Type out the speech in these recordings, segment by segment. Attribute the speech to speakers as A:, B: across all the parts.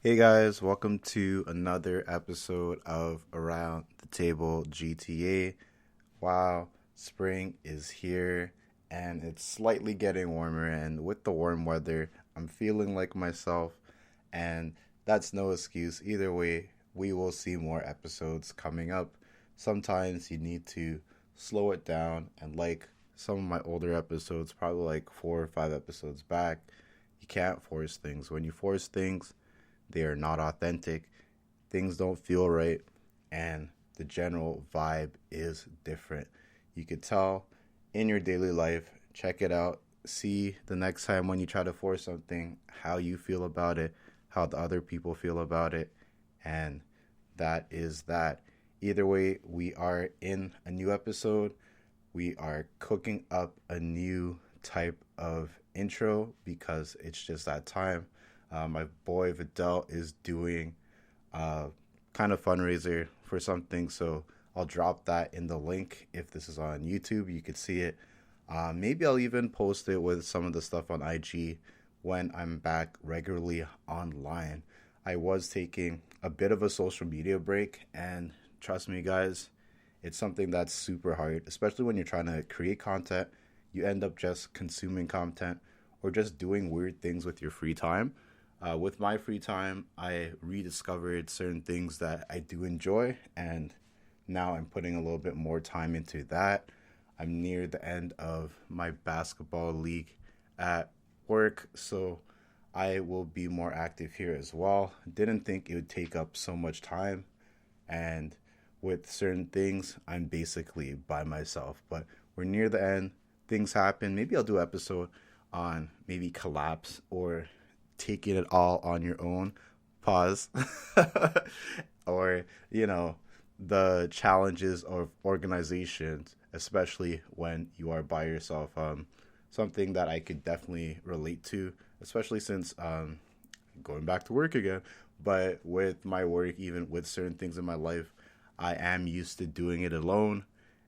A: Hey guys, welcome to another episode of Around the Table GTA. Wow, spring is here and it's slightly getting warmer, and with the warm weather, I'm feeling like myself, and that's no excuse. Either way, we will see more episodes coming up. Sometimes you need to slow it down, and like some of my older episodes, probably like 4 or 5 episodes back, you can't force things. When you force things, they are not authentic. Things don't feel right, and the general vibe is different. You could tell in your daily life. Check it out. See the next time when you try to force something, how you feel about it, how the other people feel about it, and that is that. Either way, we are in a new episode. We are cooking up a new type of intro because it's just that time. My boy Vidal is doing a kind of fundraiser for something, so I'll drop that in the link. If this is on YouTube, you could see it. Maybe I'll even post it with some of the stuff on IG when I'm back regularly online. I was taking a bit of a social media break, and trust me, guys, it's something that's super hard, especially when you're trying to create content. You end up just consuming content or just doing weird things with your free time. With my free time, I rediscovered certain things that I do enjoy, and now I'm putting a little bit more time into that. I'm near the end of my basketball league at work, so I will be more active here as well. Didn't think it would take up so much time, and with certain things, I'm basically by myself. But we're near the end. Things happen. Maybe I'll do an episode on maybe collapse or taking it all on your own. Pause. Or, the challenges of organizations, especially when you are by yourself. Something that I could definitely relate to, especially since going back to work again. But with my work, even with certain things in my life, I am used to doing it alone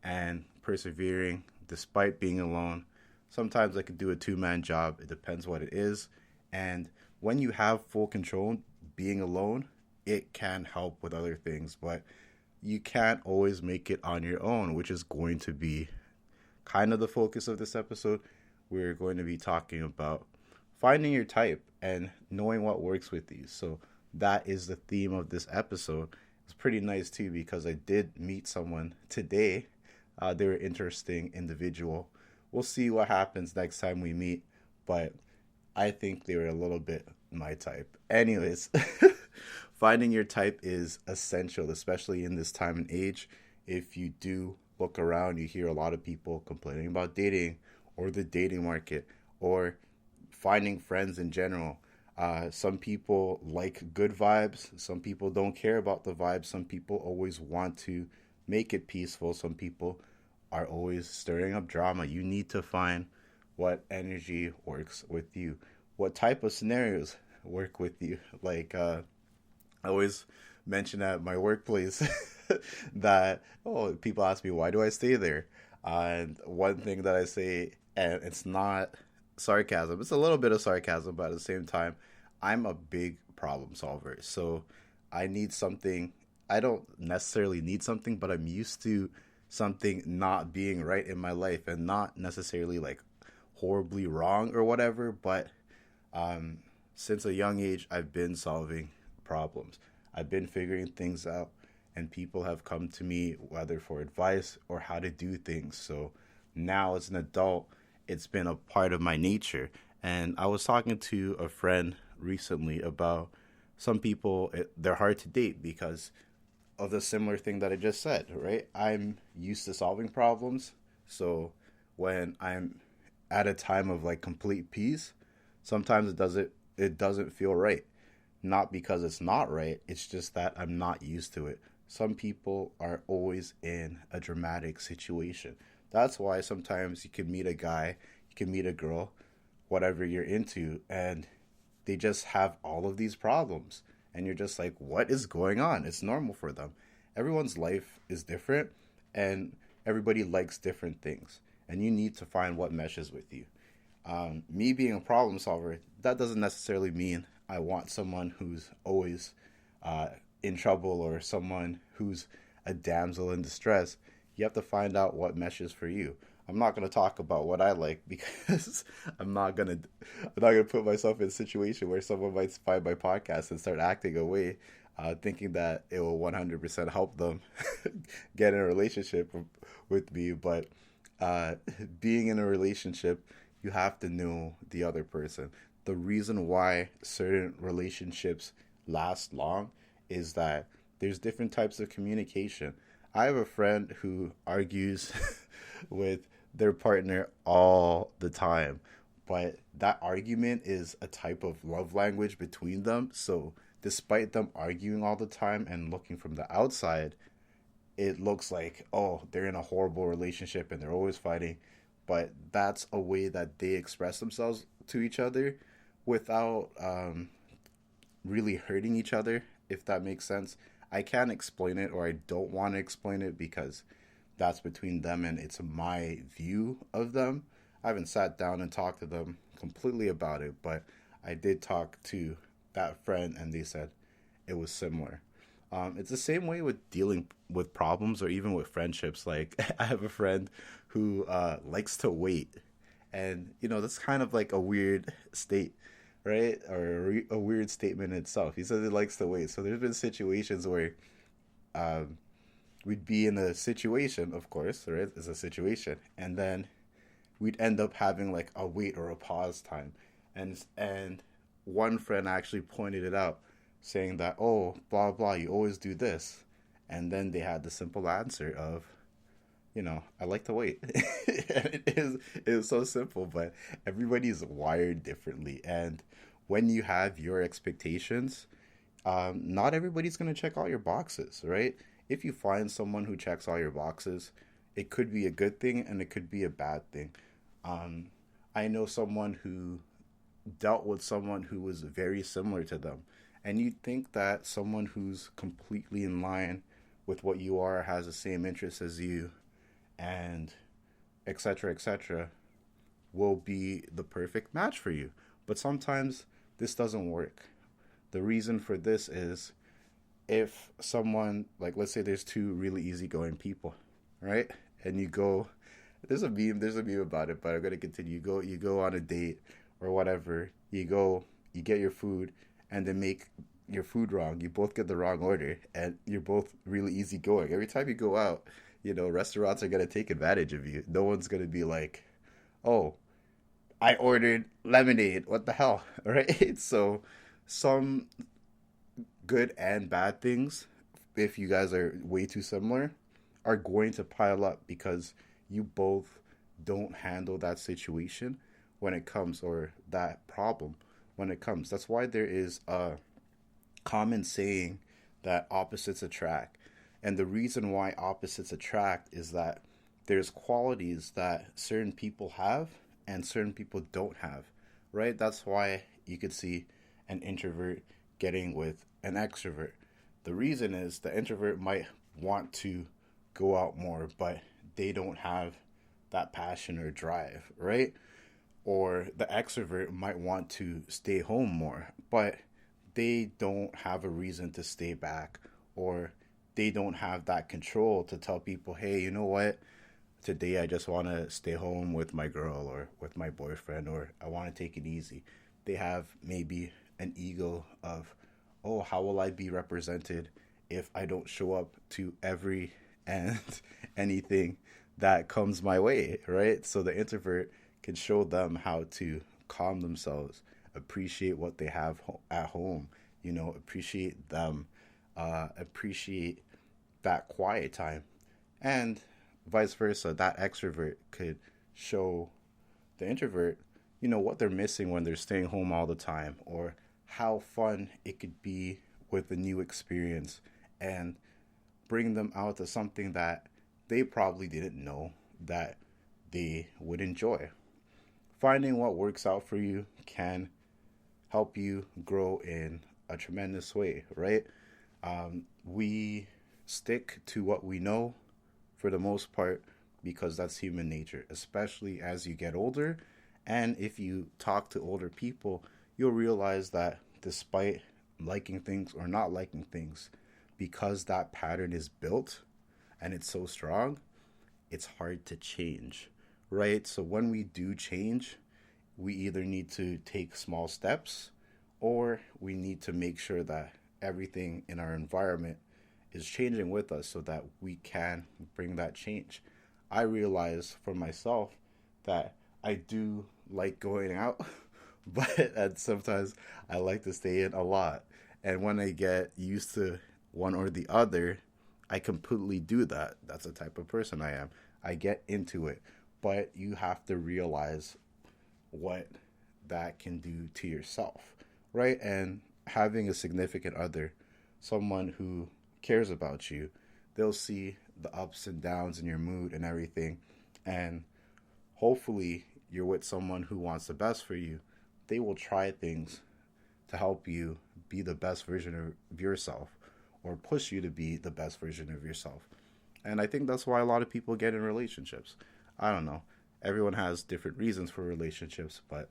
A: and persevering despite being alone. Sometimes I could do a two-man job. It depends what it is. And when you have full control, being alone, it can help with other things, but you can't always make it on your own, which is going to be kind of the focus of this episode. We're going to be talking about finding your type and knowing what works with you. So that is the theme of this episode. It's pretty nice too because I did meet someone today. They were an interesting individual. We'll see what happens next time we meet, but I think they were a little bit my type. Anyways, finding your type is essential, especially in this time and age. If you do look around, you hear a lot of people complaining about dating or the dating market or finding friends in general. Some people like good vibes. Some people don't care about the vibes. Some people always want to make it peaceful. Some people are always stirring up drama. You need to find what energy works with you, what type of scenarios work with you. Like, I always mention at my workplace that, oh, people ask me, why do I stay there? And one thing that I say, and it's not sarcasm, it's a little bit of sarcasm, but at the same time, I'm a big problem solver. So I need something. I don't necessarily need something, but I'm used to something not being right in my life, and not necessarily like horribly wrong or whatever, but um, since a young age, I've been solving problems. I've been figuring things out, and people have come to me whether for advice or how to do things. So now, as an adult, it's been a part of my nature. And I was talking to a friend recently about some people, they're hard to date because of the similar thing that I just said, right? I'm used to solving problems. So when I'm at a time of like complete peace, sometimes it doesn't feel right. Not because it's not right, it's just that I'm not used to it. Some people are always in a dramatic situation. That's why sometimes you can meet a guy, you can meet a girl, whatever you're into, and they just have all of these problems. And you're just like, what is going on? It's normal for them. Everyone's life is different, and everybody likes different things. And you need to find what meshes with you. Me being a problem solver, that doesn't necessarily mean I want someone who's always in trouble or someone who's a damsel in distress. You have to find out what meshes for you. I'm not gonna talk about what I like because I'm not gonna put myself in a situation where someone might find my podcast and start acting away, thinking that it will 100% help them get in a relationship with me. But uh, being in a relationship, you have to know the other person. The reason why certain relationships last long is that there's different types of communication. I have a friend who argues with their partner all the time, but that argument is a type of love language between them. So, despite them arguing all the time and looking from the outside, it looks like, oh, they're in a horrible relationship and they're always fighting. But that's a way that they express themselves to each other without really hurting each other, if that makes sense. I can't explain it, or I don't want to explain it because that's between them and it's my view of them. I haven't sat down and talked to them completely about it, but I did talk to that friend and they said it was similar. It's the same way with dealing with problems or even with friendships. Like, I have a friend who likes to wait. And, that's kind of like a weird state, right? Or a weird statement in itself. He says he likes to wait. So there's been situations where um, we'd be in a situation, of course, right? It's a situation. And then we'd end up having like a wait or a pause time. And one friend actually pointed it out, saying that, oh, blah blah, you always do this. And then they had the simple answer of, I like to wait. It is so simple, but everybody's wired differently. And when you have your expectations, not everybody's going to check all your boxes, right? If you find someone who checks all your boxes, it could be a good thing and it could be a bad thing. Um, I know someone who dealt with someone who was very similar to them. And you'd think that someone who's completely in line with what you are, has the same interests as you, and etc., etc., will be the perfect match for you. But sometimes this doesn't work. The reason for this is if someone, like, let's say there's two really easygoing people, right? And you go, there's a meme about it, but I'm gonna continue. You go on a date or whatever. You get your food, and then make your food wrong. You both get the wrong order, and you're both really easygoing. Every time you go out, restaurants are gonna take advantage of you. No one's gonna be like, "Oh, I ordered lemonade. What the hell?" Right? So, some good and bad things, if you guys are way too similar, are going to pile up because you both don't handle that situation when it comes, or that problem when it comes. That's why there is a common saying that opposites attract. And the reason why opposites attract is that there's qualities that certain people have and certain people don't have, right? That's why you could see an introvert getting with an extrovert. The reason is the introvert might want to go out more, but they don't have that passion or drive, right? Or the extrovert might want to stay home more, but they don't have a reason to stay back, or they don't have that control to tell people, hey, you know what? Today I just want to stay home with my girl or with my boyfriend, or I want to take it easy. They have maybe an ego of, oh, how will I be represented if I don't show up to every and anything that comes my way, right? So the introvert can show them how to calm themselves, appreciate what they have at home, appreciate them, appreciate that quiet time. And vice versa, that extrovert could show the introvert, what they're missing when they're staying home all the time, or how fun it could be with a new experience, and bring them out to something that they probably didn't know that they would enjoy. Finding what works out for you can help you grow in a tremendous way, right? We stick to what we know for the most part because that's human nature, especially as you get older. And if you talk to older people, you'll realize that despite liking things or not liking things, because that pattern is built and it's so strong, it's hard to change, right? So when we do change, we either need to take small steps or we need to make sure that everything in our environment is changing with us so that we can bring that change. I realize for myself that I do like going out, but and sometimes I like to stay in a lot. And when I get used to one or the other, I completely do that. That's the type of person I am. I get into it. But you have to realize what that can do to yourself, right? And having a significant other, someone who cares about you, they'll see the ups and downs in your mood and everything. And hopefully, you're with someone who wants the best for you. They will try things to help you be the best version of yourself or push you to be the best version of yourself. And I think that's why a lot of people get in relationships. I don't know. Everyone has different reasons for relationships, but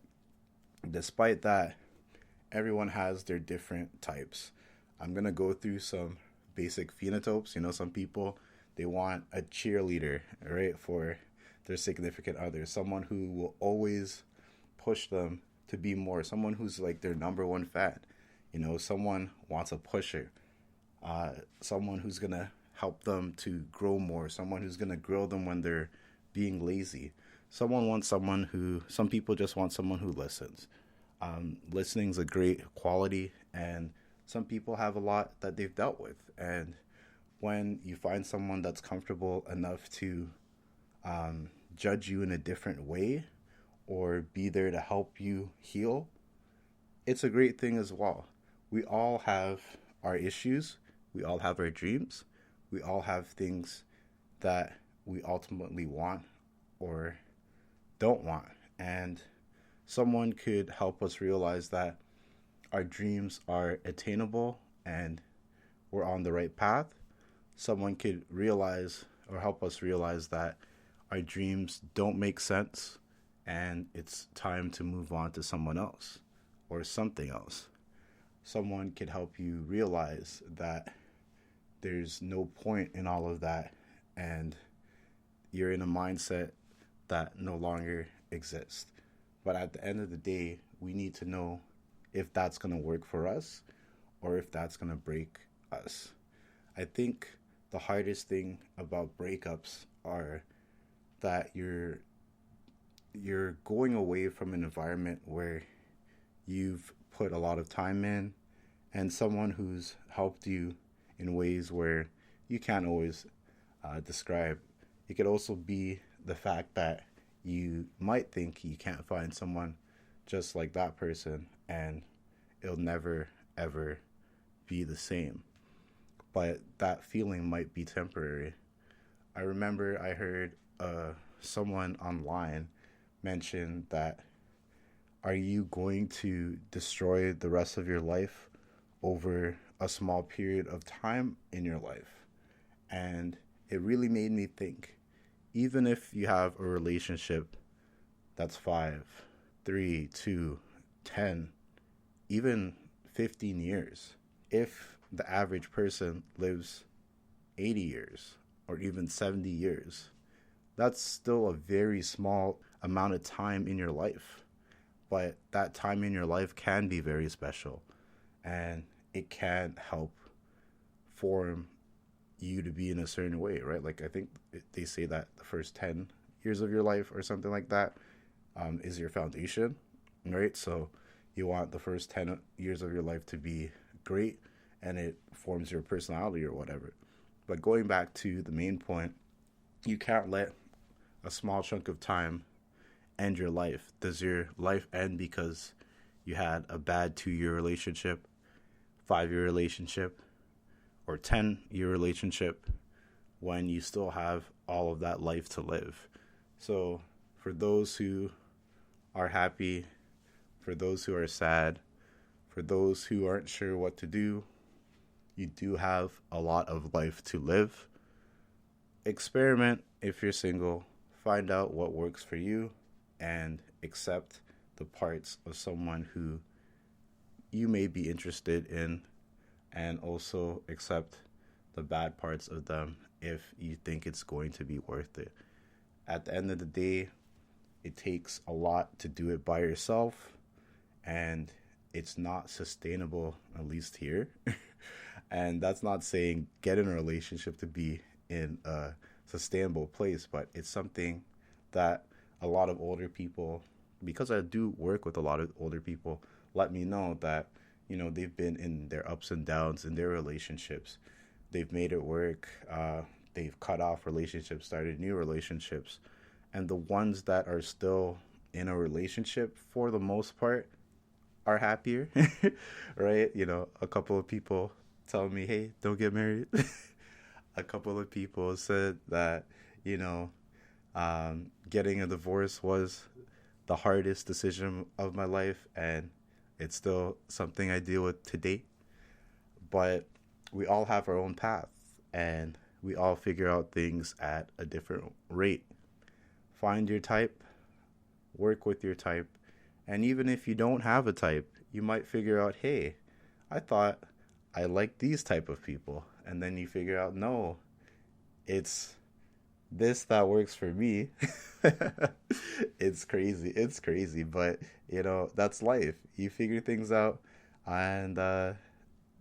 A: despite that, everyone has their different types. I'm going to go through some basic phenotypes. You know, some people, they want a cheerleader, right, for their significant other, someone who will always push them to be more, someone who's like their number one fan. You know, someone wants a pusher, someone who's going to help them to grow more, someone who's going to grow them when they're being lazy. Some people just want someone who listens. Listening is a great quality, and some people have a lot that they've dealt with. And when you find someone that's comfortable enough to judge you in a different way or be there to help you heal, it's a great thing as well. We all have our issues. We all have our dreams. We all have things that we ultimately want or don't want. And someone could help us realize that our dreams are attainable and we're on the right path. Someone could realize or help us realize that our dreams don't make sense and it's time to move on to someone else or something else. Someone could help you realize that there's no point in all of that and you're in a mindset that no longer exists. But at the end of the day, we need to know if that's going to work for us or if that's going to break us. I think the hardest thing about breakups are that you're going away from an environment where you've put a lot of time in and someone who's helped you in ways where you can't always describe. It could also be the fact that you might think you can't find someone just like that person and it'll never ever be the same. But that feeling might be temporary. I remember I heard someone online mention that, are you going to destroy the rest of your life over a small period of time in your life? And it really made me think, even if you have a relationship that's 5, 3, 2, 10, even 15 years, if the average person lives 80 years or even 70 years, that's still a very small amount of time in your life. But that time in your life can be very special and it can help form you to be in a certain way, right? Like I think they say that the first 10 years of your life or something like that is your foundation, right? So you want the first 10 years of your life to be great and it forms your personality or whatever. But going back to the main point, you can't let a small chunk of time end your life. Does your life end because you had a bad 2-year relationship, 5-year relationship, or 10-year relationship when you still have all of that life to live? So for those who are happy, for those who are sad, for those who aren't sure what to do, you do have a lot of life to live. Experiment if you're single. Find out what works for you and accept the parts of someone who you may be interested in, and also accept the bad parts of them if you think it's going to be worth it. At the end of the day, it takes a lot to do it by yourself, and it's not sustainable, at least here. And that's not saying get in a relationship to be in a sustainable place, but it's something that a lot of older people, because I do work with a lot of older people, let me know that, they've been in their ups and downs in their relationships. They've made it work. They've cut off relationships, started new relationships. And the ones that are still in a relationship, for the most part, are happier, right? A couple of people tell me, hey, don't get married. A couple of people said that, you know, getting a divorce was the hardest decision of my life, and it's still something I deal with today. But we all have our own path, and we all figure out things at a different rate. Find your type, work with your type, and even if you don't have a type, you might figure out, hey, I thought I like these type of people, and then you figure out, no, it's this that works for me. It's crazy, but that's life. You figure things out, and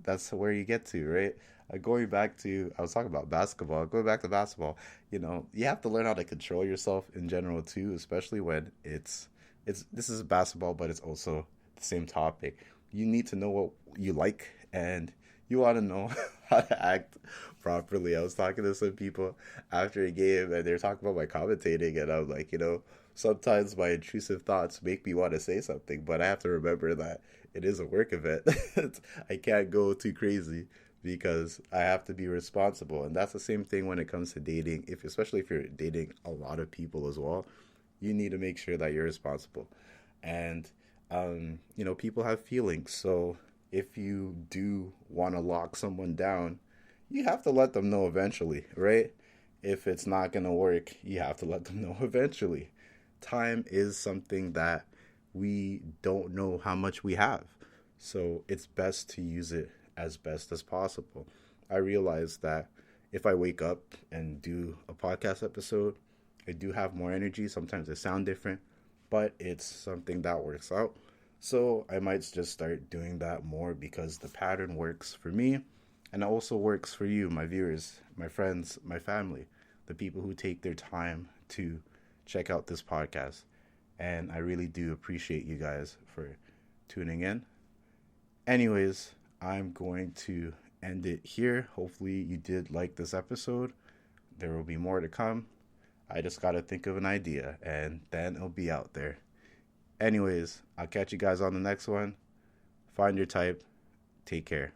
A: that's where you get to, right? Going back to, I was talking about basketball. Going back to basketball, you have to learn how to control yourself in general too, especially when it's this is basketball, but it's also the same topic. You need to know what you like, and you want to know how to act properly. I was talking to some people after a game, and they're talking about my commentating, and I'm like, sometimes my intrusive thoughts make me want to say something, but I have to remember that it is a work event. I can't go too crazy because I have to be responsible. And that's the same thing when it comes to dating. Especially if you're dating a lot of people as well, you need to make sure that you're responsible. And people have feelings. So if you do want to lock someone down, you have to let them know eventually, right? If it's not going to work, you have to let them know eventually. Time is something that we don't know how much we have. So it's best to use it as best as possible. I realize that if I wake up and do a podcast episode, I do have more energy. Sometimes I sound different, but it's something that works out. So I might just start doing that more because the pattern works for me, and it also works for you, my viewers, my friends, my family, the people who take their time to check out this podcast. And I really do appreciate you guys for tuning in. Anyways, I'm going to end it here. Hopefully you did like this episode. There will be more to come. I just got to think of an idea, and then it'll be out there. Anyways, I'll catch you guys on the next one. Find your type. Take care.